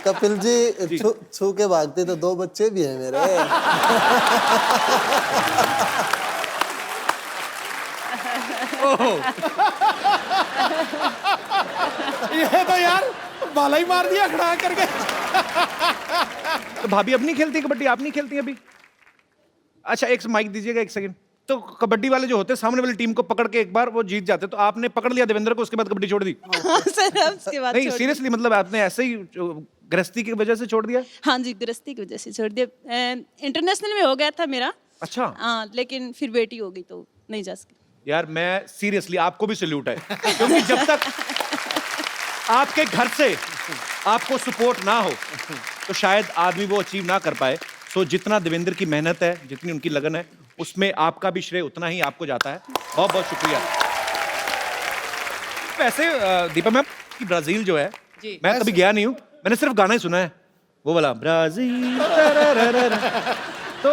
कपिल जी छू के भागते तो 2 बच्चे भी हैं मेरे। ये तो यार बाला ही मार दिया खड़ा करके। तो भाभी अब नहीं खेलती कबड्डी, आप नहीं खेलती अभी? अच्छा एक माइक दीजिएगा, 1 सेकंड। तो कबड्डी वाले जो होते हैं सामने वाली टीम को पकड़ के एक बार वो जीत जाते, तो आपने पकड़ लिया देवेंद्र को, उसके बाद कबड्डी छोड़ दी? सर उसके बाद नहीं सीरियसली, मतलब आपने ऐसे ही गृहस्थी की वजह से छोड़ दिया? हाँ जी, गृहस्थी की वजह से छोड़ दिया। इंटरनेशनल में हो गया था मेरा। अच्छा। हाँ, लेकिन फिर बेटी हो गई तो नहीं जा सकी। यार मैं सीरियसली आपको भी सैल्यूट है, क्योंकि जब तक आपके घर से आपको सपोर्ट ना हो तो शायद आदमी वो अचीव ना कर पाए। सो जितना देवेंद्र की मेहनत है, जितनी उनकी लगन है, उसमें आपका भी श्रेय उतना ही आपको जाता है। बहुत बहुत शुक्रिया। वैसे दीपा मैम कि ब्राजील जो है, मैं कभी गया नहीं हूँ, मैंने सिर्फ गाना ही सुना है वो वाला ब्राजील। तो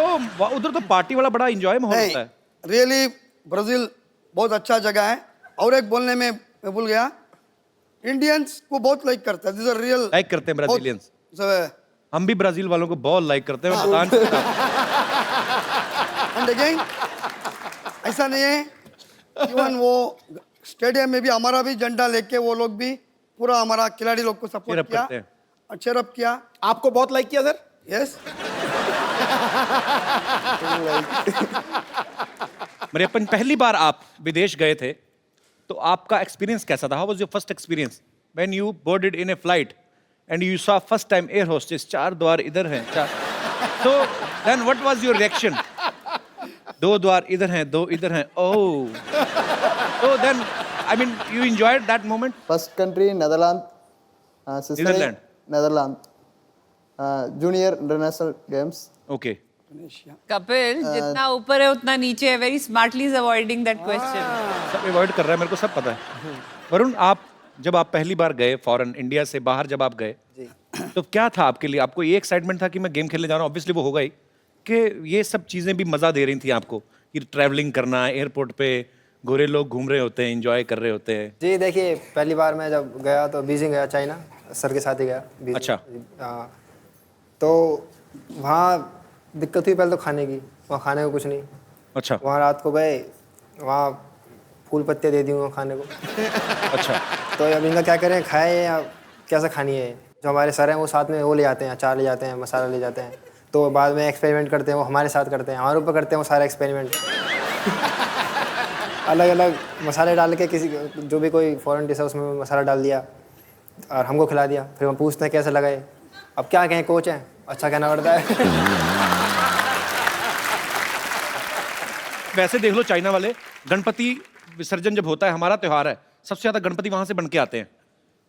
उधर तो पार्टी वाला बड़ा एंजॉय माहौल होता है। रियली ब्राजील बहुत अच्छा जगह है। और एक बोलने में मैं भूल गया, इंडियंस को बहुत लाइक करता है। दिस आर रियल लाइक करते हैं ब्राजीलियंस। हम भी ब्राजील वालों को बहुत लाइक करते हैं। एंड अगेन ऐसा नहीं है, इवन वो स्टेडियम में भी हमारा भी झंडा लेके वो लोग भी पूरा हमारा खिलाड़ी लोग को सपोर्ट किया और चेयरअप किया। आपको बहुत लाइक किया सर? यस। मरियप्पन, पहली बार आप विदेश गए थे तो आपका एक्सपीरियंस कैसा था? How was your first experience when you boarded in a flight and you saw first time air hostess, 4 द्वार इधर हैं, 4। तो then what was your reaction? 2 द्वार इधर हैं, 2 इधर हैं। ओह, तो then I mean you enjoyed that moment? First country Netherland, Netherland, Netherland, junior international games. Okay. Kapil जितना ऊपर है उतना नीचे है। Very smartly is avoiding that question. सब अवॉइड कर रहा है, मेरे को सब पता है। वरुण, जब आप पहली बार गए फॉरेन, इंडिया से बाहर जब आप गए, तो क्या था आपके लिए? आपको ये एक्साइटमेंट था कि मैं गेम खेलने जा रहा हूँ, ऑब्वियसली वो होगा ही, कि ये सब चीजें भी मजा दे रही थी आपको, कि ट्रैवलिंग करना, एयरपोर्ट पे गोरे लोग घूम रहे होते हैं, एंजॉय कर रहे होते हैं? जी देखिए, पहली बार मैं जब गया तो बीजिंग गया, चाइना, सर के साथ ही गया बीजिंग। अच्छा। तो वहाँ दिक्कत हुई पहले तो खाने की, वहाँ खाने को कुछ नहीं। अच्छा। वहाँ रात को गए, वहाँ फूल पत्ते दे दी वहाँ खाने को। अच्छा। तो अब इनका क्या करें, खाए या कैसा खानी है? जो हमारे सर हैं वो साथ में वो ले जाते हैं, अचार ले जाते हैं, मसाला ले जाते हैं, तो बाद में एक्सपेरिमेंट करते हैं, वो हमारे साथ करते हैं, हमारे ऊपर करते हैं वो सारा एक्सपेरिमेंट। अलग अलग मसाले डाल के, किसी जो भी कोई फॉरेन डिश है उसमें मसाला डाल दिया और हमको खिला दिया। फिर हम पूछते हैं कैसा लगा है, अब क्या कहें, कोच हैं, अच्छा कहना पड़ता है। वैसे देख लो चाइना वाले, गणपति विसर्जन जब होता है, हमारा त्योहार है, सबसे ज्यादा गणपति वहां से बन के आते हैं।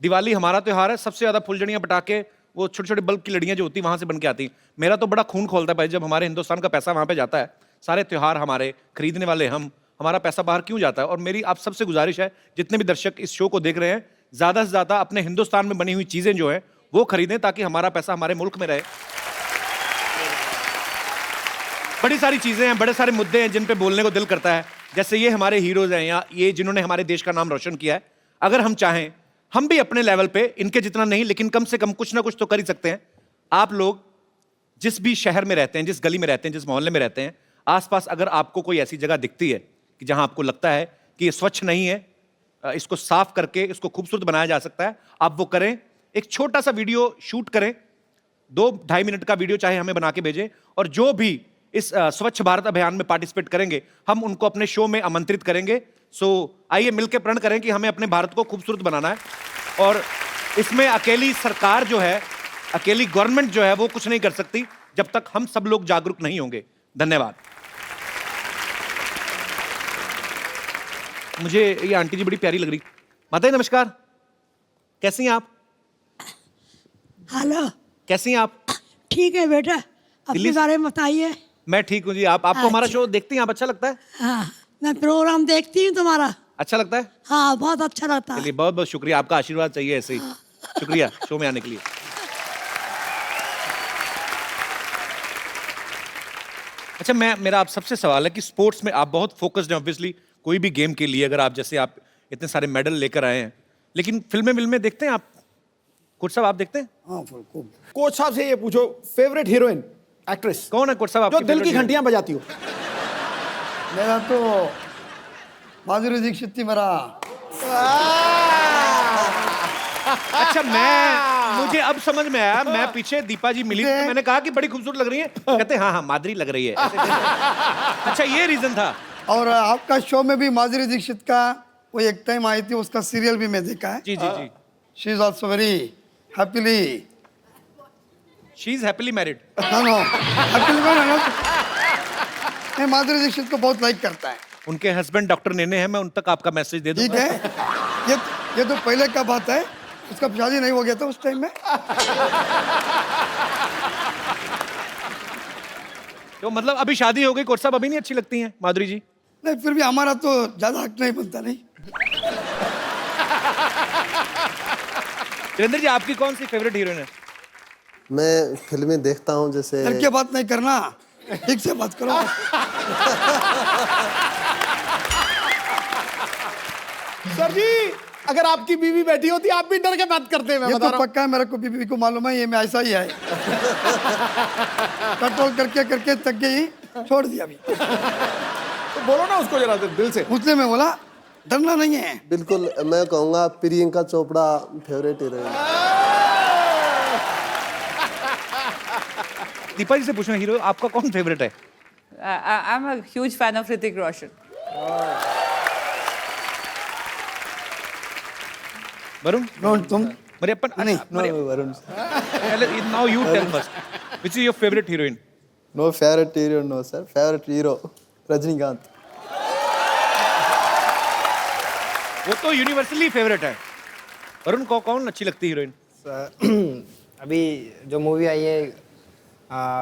दिवाली हमारा त्योहार है, सबसे ज्यादा फुलझड़ियां, पटाखे, वो छोटे छोटे बल्ब की लड़ियां जो होती हैं वहां से बन के आती हैं। मेरा तो बड़ा खून खोलता है भाई, जब हमारे हिंदुस्तान का पैसा वहां पे जाता है, सारे त्योहार हमारे, खरीदने वाले हम, हमारा पैसा बाहर क्यों जाता है? और मेरी आप सबसे गुजारिश है, जितने भी दर्शक इस शो को देख रहे हैं, ज्यादा से ज्यादा अपने हिंदुस्तान में बनी हुई चीजें जो है वो खरीदें, ताकि हमारा पैसा हमारे मुल्क में रहे। बड़ी सारी चीजें हैं, बड़े सारे मुद्दे हैं जिन पे बोलने को दिल करता है, जैसे ये हमारे हीरोज हैं, या ये जिन्होंने हमारे देश का नाम रोशन किया है। अगर हम चाहें, हम भी अपने लेवल पे, इनके जितना नहीं, लेकिन कम से कम कुछ ना कुछ तो कर ही सकते हैं। आप लोग जिस भी शहर में रहते हैं, जिस गली में रहते हैं, जिस मोहल्ले में रहते हैं, आसपास अगर आपको कोई ऐसी जगह दिखती है कि जहां आपको लगता है कि ये स्वच्छ नहीं है, इसको साफ करके इसको खूबसूरत बनाया जा सकता है, आप वो करें। एक छोटा सा वीडियो शूट करें, 2-2.5 मिनट का वीडियो चाहे हमें बना के भेजें, और जो भी इस स्वच्छ भारत अभियान में पार्टिसिपेट करेंगे हम उनको अपने शो में आमंत्रित करेंगे। सो आइए मिलकर प्रण करें कि हमें अपने भारत को खूबसूरत बनाना है, और इसमें अकेली सरकार जो है, अकेली गवर्नमेंट जो है वो कुछ नहीं कर सकती जब तक हम सब लोग जागरूक नहीं होंगे। धन्यवाद। मुझे ये आंटी जी बड़ी प्यारी लग रही। माता जी नमस्कार, कैसी हैं आप? हेलो, कैसी हैं आप? ठीक है बेटा, अपने बारे में बताइए। मैं ठीक हूँ जी। आपको हमारा शो देखती हैं आप? अच्छा लगता है? हाँ, मैं प्रोग्राम देखती हूँ तुम्हारा। अच्छा लगता है? हाँ, बहुत अच्छा लगता है। चलिए, बहुत बहुत शुक्रिया, आपका आशीर्वाद चाहिए ऐसे ही। शुक्रिया शो में आने के लिए। अच्छा, मेरा आप सबसे सवाल है कि स्पोर्ट्स में आप बहुत फोकस्ड हैं ऑब्वियसली, कोई भी गेम के लिए, अगर आप जैसे आप इतने सारे मेडल लेकर आए हैं, लेकिन फिल्में देखते हैं आप? कोच साहब आप देखते हैं? हाँ, कोच साहब से ये पूछो, फेवरेट हीरोइन एक्ट्रेस कौन है कोच साहब? जो दिल की घंटियां बजाती हो। मेरा तो माधुरी दीक्षित थी मेरा। अच्छा, मुझे अब समझ में आया। मैं पीछे दीपा जी मिली, तो मैंने कहा कि बड़ी खूबसूरत लग रही है, कहते हाँ माधुरी लग रही है। अच्छा, ये रीजन था। और आपका शो में भी माधुरी दीक्षित का वो एक टाइम आई थी, उसका सीरियल भी मैं देखा है। जी जी जी। She is also very happily, she is happily married. No happily married. मैं माधुरी दीक्षित को बहुत लाइक करता है। उनके हस्बैंड डॉक्टर नेने हैं, मैं उन तक आपका मैसेज दे दूं। ठीक है, ये तो पहले का बात है, उसका शादी नहीं हो गया था उस टाइम में। तो मतलब अभी शादी हो गई, कोच साहब अभी नहीं अच्छी लगती हैं माधुरी जी? नहीं, फिर भी हमारा तो ज्यादा हक नहीं बनता। नहीं वीरेंद्र जी, आपकी कौन सी फेवरेट हीरोइन है? मैं फिल्में देखता हूँ, जैसे डर के बात नहीं करना, ठीक से बात करो। सर जी, अगर आपकी बीवी बैठी होती आप भी डर के बात करते हैं। ये तो पक्का है, मेरे को बीवी को मालूम है, ये मैं ऐसा ही है। कंट्रोल करके करके थक गई, छोड़ दिया अभी। तो बोलो ना उसको जरा दिल से। उसने मैं बोला डरना नहीं है। बिल्कुल, मैं कहूँगा प्रियंका चोपड़ा फेवरेट हीरोइन। दीपा जी से पूछना, हीरो आपका कौन फेवरेट है? I am a huge fan of Hrithik Roshan. Varun? No, तुम? मरियप्पन? नहीं, Varun. Now you tell first. Which is your favorite heroine? No favourite hero, no sir, favourite hero Rajinikanth. वो तो यूनिवर्सली फेवरेट है। वरुण को कौन अच्छी लगती है हीरोइन? अभी जो मूवी आई है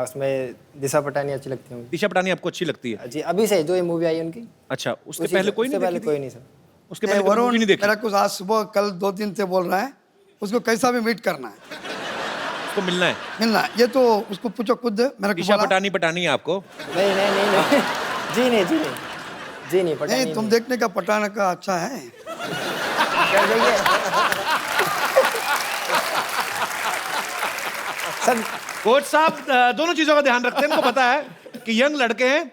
उसमें दिशा पटानी अच्छी लगती है। दिशा पटानी आपको अच्छी लगती है? जी, अभी से जो ये मूवी आई है उनकी। अच्छा, उसके पहले कोई नहीं? पहले कोई नहीं सर। उसके पहले कोई वरुण मूवी नहीं देखी? मेरा कुछ आज सुबह कल 2 दिन से बोल रहा है, उसको कैसा भी मीट करना है, उसको मिलना है। मिलना है। ये तो उसको पूछो खुद। मेरे को दिशा बोला पटानी है आपको? नहीं नहीं नहीं नहीं जी नहीं जी नहीं जी नहीं पटानी नहीं, तुम देखने का पटाना का अच्छा है। सर, कोच साहब दोनों चीजों का ध्यान रखते हैं। इनको पता है कि यंग लड़के हैं,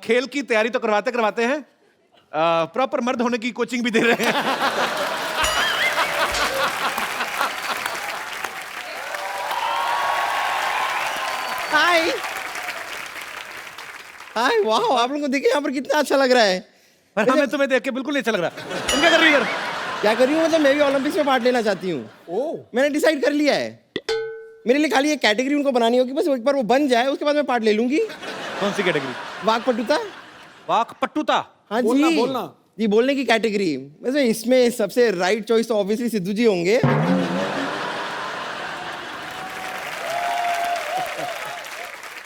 खेल की तैयारी तो करवाते हैं, प्रॉपर मर्द होने की कोचिंग भी दे रहे हैं। हाय हाय, वाह, आप लोगों को देखिए यहाँ पर कितना अच्छा लग रहा है। हमें तुम्हें देख के बिल्कुल नहीं अच्छा लग रहा। तुम क्या कर रही है? क्या कर रही हूँ? मतलब मैं भी ओलंपिक्स में पार्ट लेना चाहती हूँ। मैंने डिसाइड कर लिया है। मेरे लिए खाली एक कैटेगरी उनको बनानी होगी, बस एक बार वो बन जाए उसके बाद मैं पार्ट ले लूंगी। कौन सी कैटेगरी? वाकपटुता। वाकपटुता? हाँ बोलना। जी, बोलने की कैटेगरी। वैसे इसमें सबसे राइट चॉइस तो ऑब्वियसली सिद्धू जी होंगे।